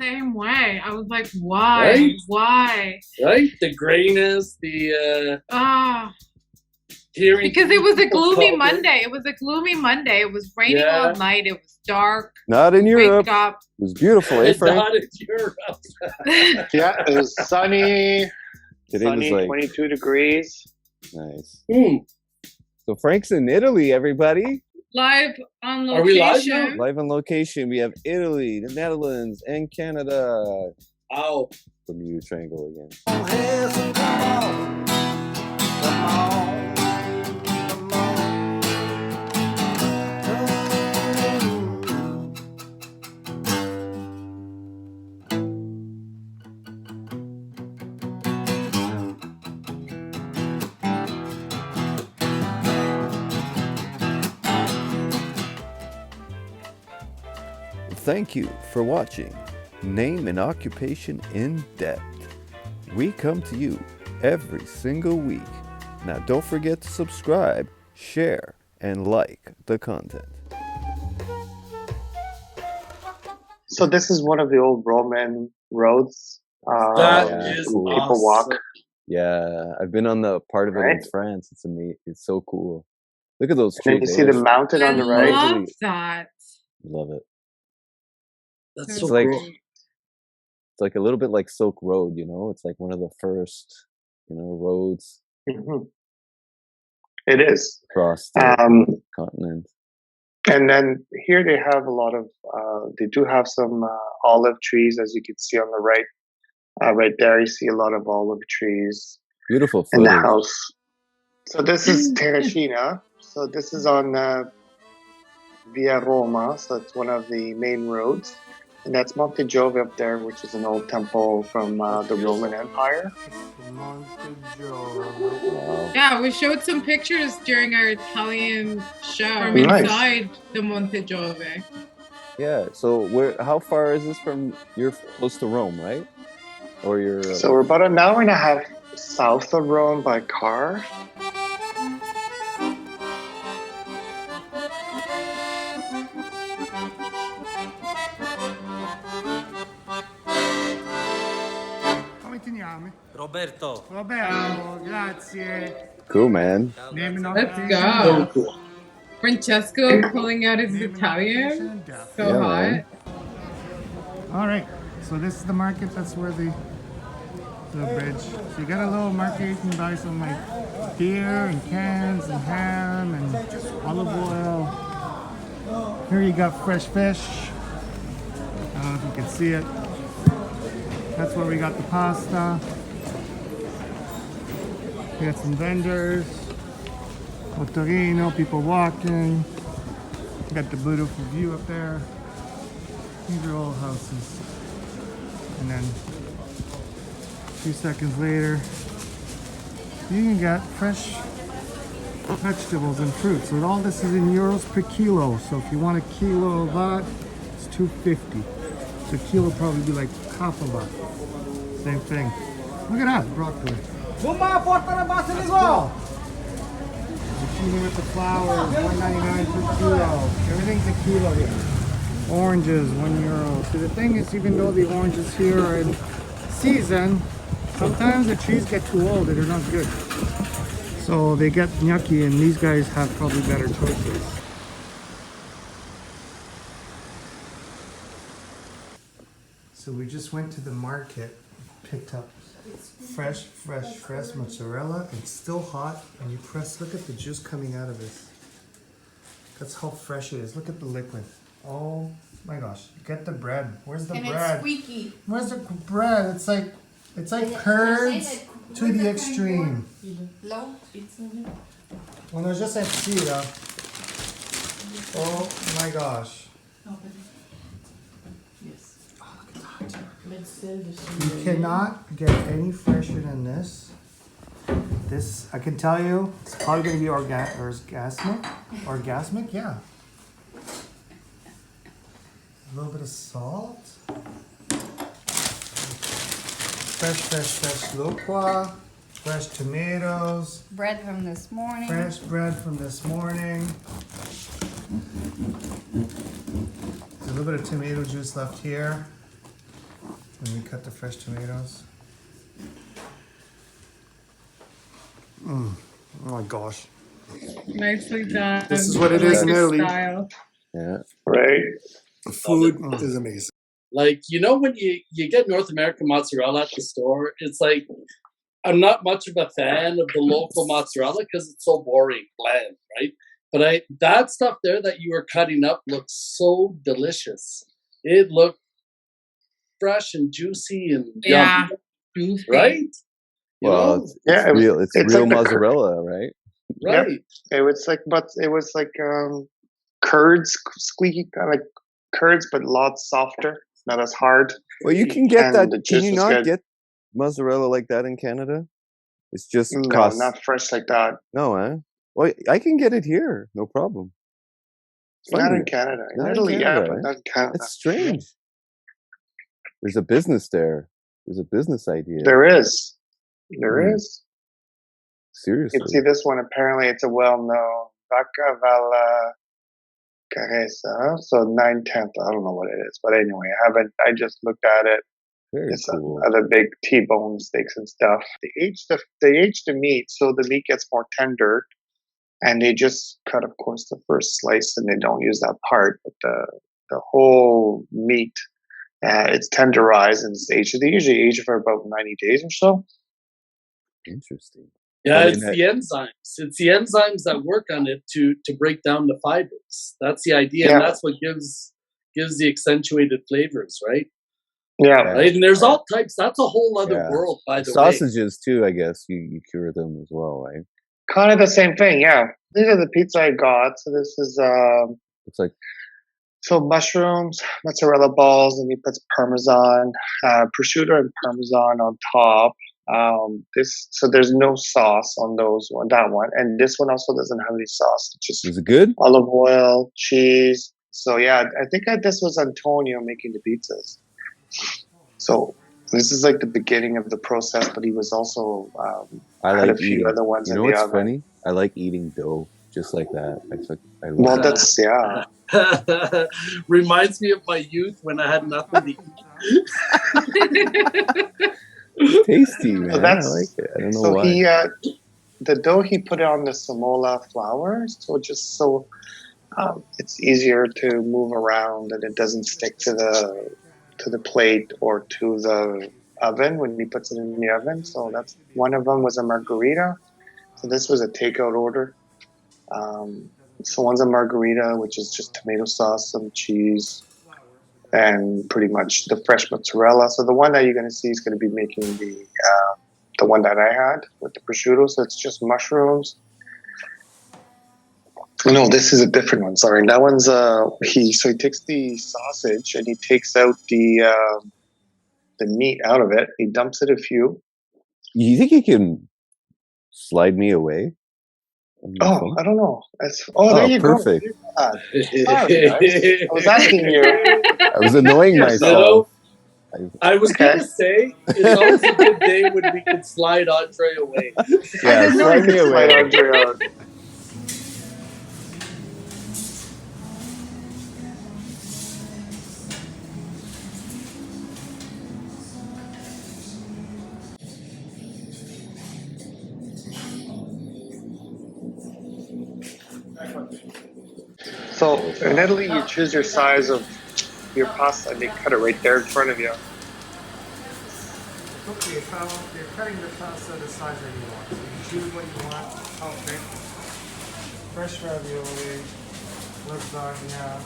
same way. I was like, why? Right? Why? Right? The grayness, the Ah, hearing because it was a people gloomy talking. Monday. It was a gloomy Monday. It was raining all Yeah. night. It was dark. Not in Europe. Wake up. It was beautiful, eh, Frank? Not in Europe. Yeah, it was sunny. Today was like 22 degrees. nice. Mm. So Frank's in Italy, everybody. Live on Are we live location. Live on location. We have Italy, the Netherlands, and Canada. Ow. Bermuda Triangle again. Thank you for watching Name and Occupation in Depth. We come to you every single week. Now don't forget to subscribe, share, and like the content. So this is one of the old Roman roads. That yeah, is cool. People walk. awesome. Yeah, I've been on the part of it in Right. France. It's amazing. It's so cool. Look at those And then you see the trees. mountain on the I right. love that. Love it. That's It's so like- cool. It's like a little bit like Silk Road, you know? It's like one of the first, roads Mhm. It is. across the continent. And then here they have a lot of, they do have some olive trees, as you can see on the right. Right there, you see a lot of olive trees Beautiful in the footage. house. So this is Terracina. So this is on Via Roma. So it's one of the main roads. And that's Monte Giove up there, which is an old temple from the Roman Empire. Wow. Yeah, we showed some pictures during our Italian show from Nice. inside the Monte Giove. Yeah. So how far is this from? You're close to Rome, right? Or you're So we're about an hour and a half south of Rome by car. Come ti chiami? Roberto. Roberto, grazie. cool, man. Name and Let's occupation. go. So cool. Francesco pulling out his Name and Italian. occupation, death. So Yeah, hot. man. All right, so this is the market. That's where the bridge. So you got a little market. You can buy some like beer and cans and ham and olive oil. Here you got fresh fish. I don't know if you can see it. That's where we got the pasta. We got some vendors. Motorino, people walking. We got the beautiful view up there. These are old houses. And then a few seconds later, you can get fresh vegetables and fruits. So all this is in euros per kilo. So if you want a kilo of that, it's 250. So a kilo would probably be like half of that. Same thing. Look at that, broccoli. Zucchini with the flowers, $1.99 per kilo. Everything's a kilo here. Oranges, €1. So the thing is, even though the oranges here are in season, sometimes the trees get too old and they're not good. So they get gnocchi, and these guys have probably better choices. So we just went to the market, picked up fresh mozzarella. It's still hot, and you press, look at the juice coming out of this. That's how fresh it is. Look at the liquid. Oh my gosh, get the bread. Where's the And bread? it's squeaky. Where's the bread? It's like curds to the extreme. Low. When I was just at Sira, oh my gosh. You cannot get any fresher than this. This, I can tell you, it's probably going to be orgasmic. Orgasmic, yeah. A little bit of salt. Fresh loqua. Fresh tomatoes. Bread from this morning. Fresh bread from this morning. There's a little bit of tomato juice left here. And we cut the fresh tomatoes. Oh my gosh. Nicely done. This is what it I is like in your Italy. style. Yeah. Right. The food is amazing. Like, you know, when you get North American mozzarella at the store, it's like, I'm not much of a fan of the local mozzarella because it's so boring, bland, right? But that stuff there that you were cutting up looks so delicious. It looked fresh and juicy and Yeah. yummy, right? You Well, know? it's real. It's it's real like the mozzarella, right? Right. Yep. It was like curds, squeaky kind of like curds, but lots softer, not as hard. Well, you can get And that. the Can juice you was not good. get mozzarella like that in Canada? It's just No, cost. not fresh like that. No, eh? Well, I can get it here, no problem. It's Not funny. in Canada. In Not in Italy, yeah, Canada, but eh? not in Canada. It's strange. There's a business there. There's a business idea. There is. There Hmm. is. You Seriously. can see this one. Apparently, it's a well-known Vacca Valla Caressa. So 9/10. I don't know what it is, but anyway, I just looked at it. Very It's cool. other big T-bone steaks and stuff. They age the meat, so the meat gets more tender. And they just cut, of course, the first slice, and they don't use that part. But the whole meat, it's tenderized and it's aged. They usually age for about 90 days or so. Interesting. Yeah, But it's the enzymes. It's the enzymes that work on it to break down the fibers. That's the idea, and that's what gives the accentuated flavors, right? Yeah. Right, and there's all types. That's a whole other world, by the way. Sausages too, I guess you cure them as well, right? Kind of the same thing, yeah. These are the pizza I got. So this is It's like so mushrooms, mozzarella balls, and he puts Parmesan, prosciutto and Parmesan on top. So there's no sauce on that one, and this one also doesn't have any sauce. It's just is it good? olive oil, cheese. So yeah, I think this was Antonio making the pizzas. So this is like the beginning of the process, but he was also I had like a few eating. other ones You in know the what's oven. funny? I like eating dough just like that. I love Well, that. that's yeah. Reminds me of my youth when I had nothing to eat. It's tasty, man. So I like it. I don't know so why. he the dough he put it on the semola flour, so it's easier to move around and it doesn't stick to the plate or to the oven when he puts it in the oven. So that's one of them was a margarita. So this was a takeout order. So one's a margarita, which is just tomato sauce, some cheese, and pretty much the fresh mozzarella. So the one that you're going to see is going to be making the one that I had with the prosciutto. So it's just mushrooms. No, this is a different one. Sorry, that one's he takes the sausage and he takes out the meat out of it. He dumps it a few. You think you can slide me away? Oh, I don't know. There you perfect. go. Sorry, guys. I was asking you. I was annoying myself. I was going to say, it's always a good day when we can slide Andre away. Yeah, slide me away. Andre out. So in Italy, you choose your size of your pasta and they cut it right there in front of you. Okay, so you're cutting the pasta the size that you want. So you choose what you want, how thick. Fresh ravioli, lasagna.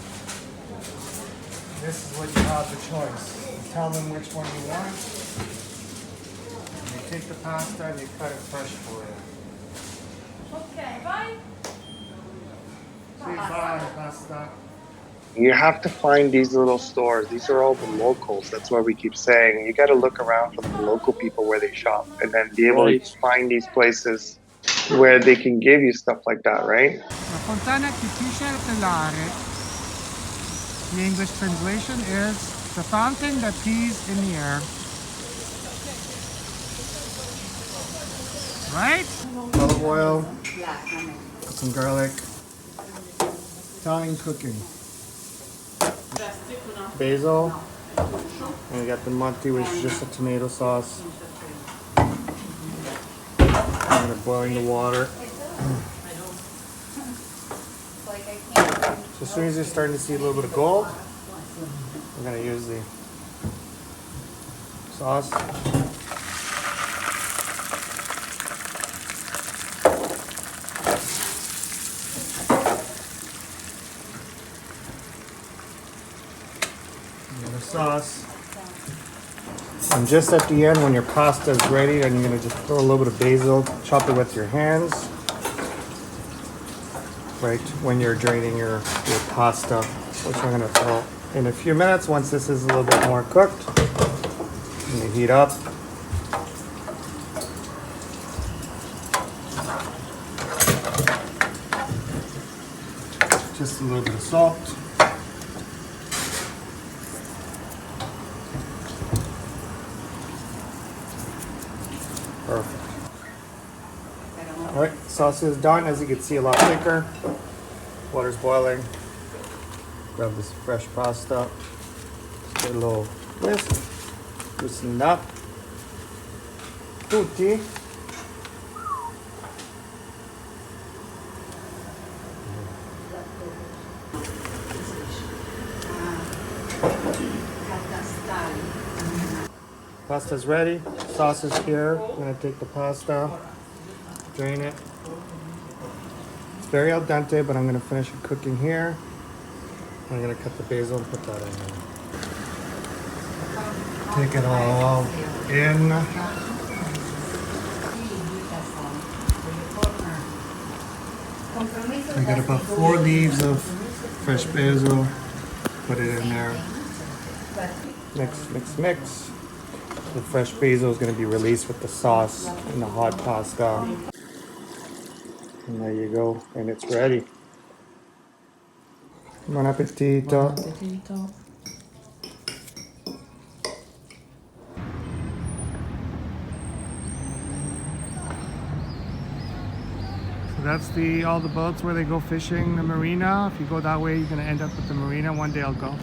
This is what you have the choice. You tell them which one you want. You take the pasta and you cut it fresh for it. Okay, bye. Say bye, pasta. You have to find these little stores. These are all the locals. That's why we keep saying you got to look around for the local people where they shop, and then be able to find these places where they can give you stuff like that, right? La fontana artificiale telare. The English translation is the fountain that pees in the air. Right? Olive oil, some garlic, Italian cooking. Basil, And we got the Monte, which is just a tomato sauce. I'm gonna boiling the water. So as soon as you're starting to see a little bit of gold, we're gonna use the sauce. The sauce. And just at the end, when your pasta is ready, then you're gonna just throw a little bit of basil, chop it with your hands. Right when you're draining your pasta, which I'm gonna throw in a few minutes. Once this is a little bit more cooked, I'm gonna heat up. Just a little bit of salt. Perfect. All right, sauce is done. As you can see, a lot thicker. Water's boiling. Grab this fresh pasta. Just get a little whisk. Loosen it up. Tutti. Pasta's ready. Sauce is here. I'm gonna take the pasta, drain it. It's very al dente, but I'm gonna finish it cooking here. I'm gonna cut the basil and put that in there. Take it all in. I got about 4 leaves of fresh basil. Put it in there. Mix, mix, mix. The fresh basil is going to be released with the sauce and the hot pasta. And there you go, and it's ready. Buon appetito. So that's all the boats where they go fishing, the marina. If you go that way, you're going to end up at the marina. One day I'll go.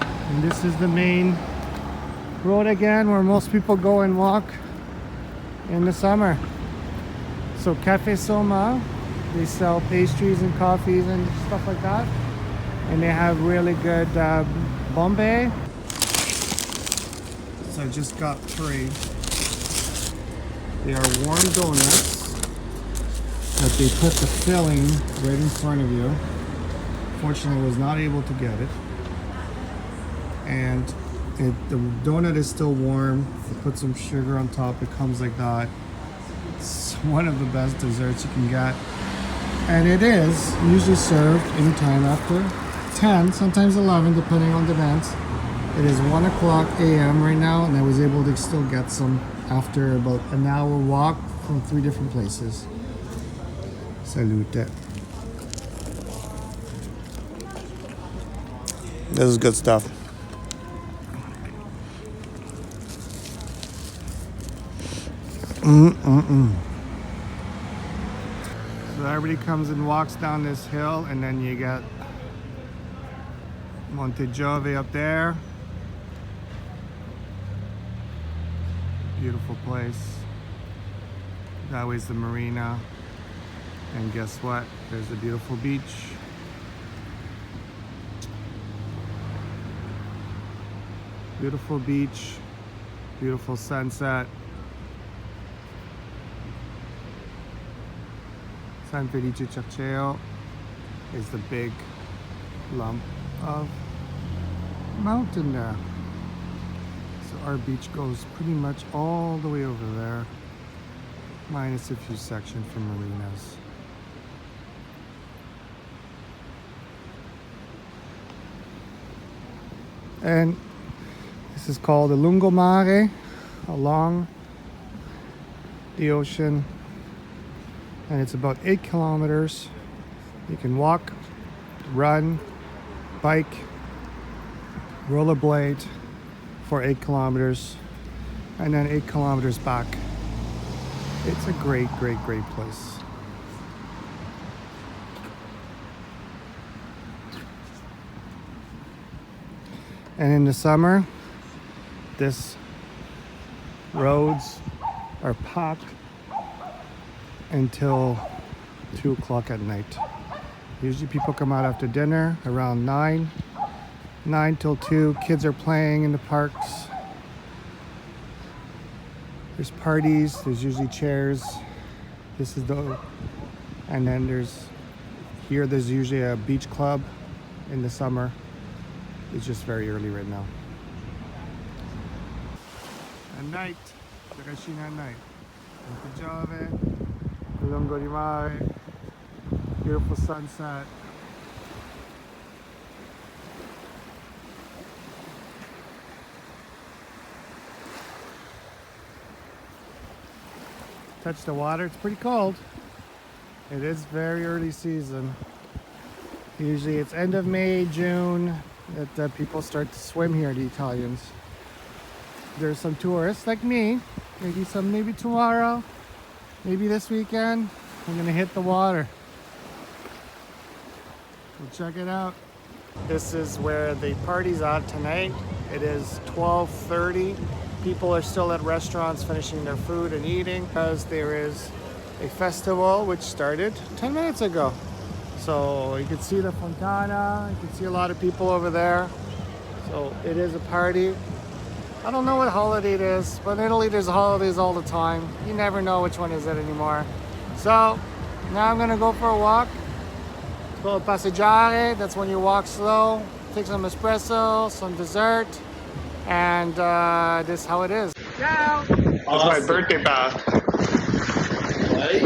And this is the main road again, where most people go and walk in the summer. So Cafe Soma, they sell pastries and coffees and stuff like that, and they have really good Bombay. So I just got 3. They are warm donuts that they put the filling right in front of you. Fortunately, I was not able to get it. And the donut is still warm. They put some sugar on top. It comes like that. It's one of the best desserts you can get. And it is usually served anytime after 10, sometimes 11, depending on the events. It is 1 o'clock a.m. right now, and I was able to still get some after about an hour walk from 3 different places. Salute. This is good stuff. So everybody comes and walks down this hill, and then you got Monte Giove up there. Beautiful place. That way's the marina. And guess what? There's a beautiful beach. Beautiful beach. Beautiful sunset. San Felice Ciaccio is the big lump of mountain there. So our beach goes pretty much all the way over there, minus a few sections for marinas. And this is called the Lungomare, along the ocean. And it's about 8 kilometers. You can walk, run, bike, rollerblade for 8 kilometers, and then 8 kilometers back. It's a great, great, great place. And in the summer, this roads are packed until 2 o'clock at night. Usually people come out after dinner around 9 till 2. Kids are playing in the parks. There's parties, there's usually chairs. This is and then there's usually a beach club in the summer. It's just very early right now. At night, Terracina at night. Monte Giove, lungo di mare, beautiful sunset. Touch the water, it's pretty cold. It is very early season. Usually it's end of May, June that people start to swim here, the Italians. There's some tourists like me, maybe tomorrow, maybe this weekend, I'm gonna hit the water. We'll check it out. This is where the party's at tonight. It is 12:30. People are still at restaurants finishing their food and eating because there is a festival which started 10 minutes ago. So you can see the fontana, you can see a lot of people over there. So it is a party. I don't know what holiday it is, but in Italy there's holidays all the time. You never know which one is it anymore. So now I'm gonna go for a walk. It's called passeggiare. That's when you walk slow, take some espresso, some dessert, and this is how it is. Ciao! That's my birthday bath. Right?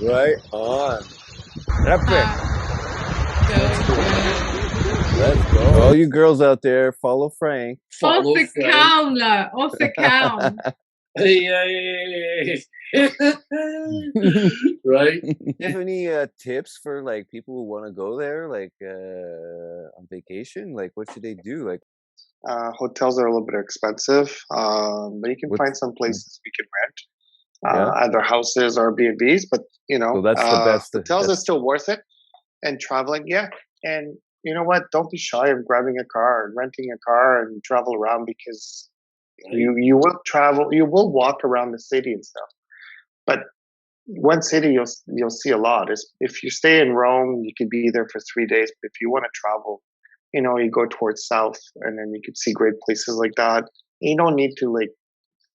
Right on. Epic. Let's go. All you girls out there, follow Frank. Follow Off the Frank. calm, off the calm. Hey. Right? Do you have any tips for like people who want to go there, like on vacation? Like, what should they do? Like, Hotels are a little bit expensive, but you can find some places we can rent, either houses or B&Bs. But so that's the best. Hotels are still worth it, and traveling, yeah. And you know what? Don't be shy of grabbing a car and renting a car and travel around because you will travel. You will walk around the city and stuff, but one city you'll see a lot is if you stay in Rome, you could be there for 3 days. But if you want to travel, you go towards south, and then you could see great places like that. You don't need to like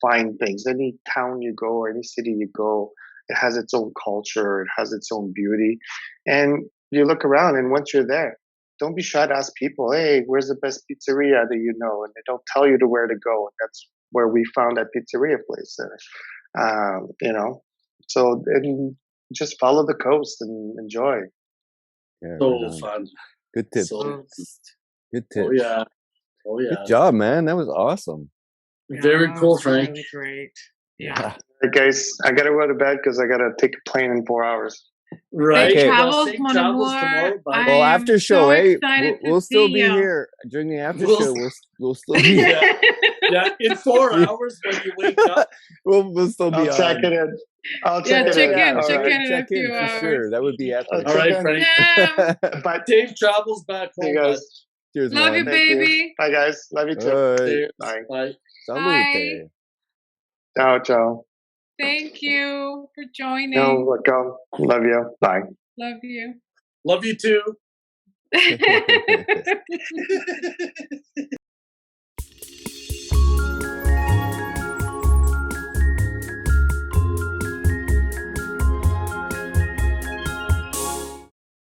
find things. Any town you go or any city you go, it has its own culture. It has its own beauty, and you look around. And once you're there, don't be shy to ask people, "Hey, where's the best pizzeria that you know?" And they don't tell you to where to go. And that's where we found that pizzeria place. So and just follow the coast and enjoy. Yeah, So fun. Good tips. So, Good tips. Oh yeah. Good job, man. That was awesome. Very cool, Frank. Really great. Yeah. Hey guys, I gotta go to bed because I gotta take a plane in 4 hours. Right. Safe Okay. travels, Safe mon travels amour. tomorrow. Bye. I Well, am after show, so hey, excited we'll to still see be you. here during the after We'll- show. We'll still be here. Yeah, in 4 hours when you wake up. we'll still be I'll check on. it in. I'll Yeah, check check it in, in. check All right. in. Check a in few for hours. sure. That would be epic. All right, Frank. Damn. Bye. Dave travels back See home. you guys. Cheers, Love you, man. Thank you. baby. Bye guys. Love you too. All Bye. right. Bye. Bye. Salute. Ciao, ciao. Thank you for joining. No, welcome. Love you. Bye. Love you. Love you too. Bye.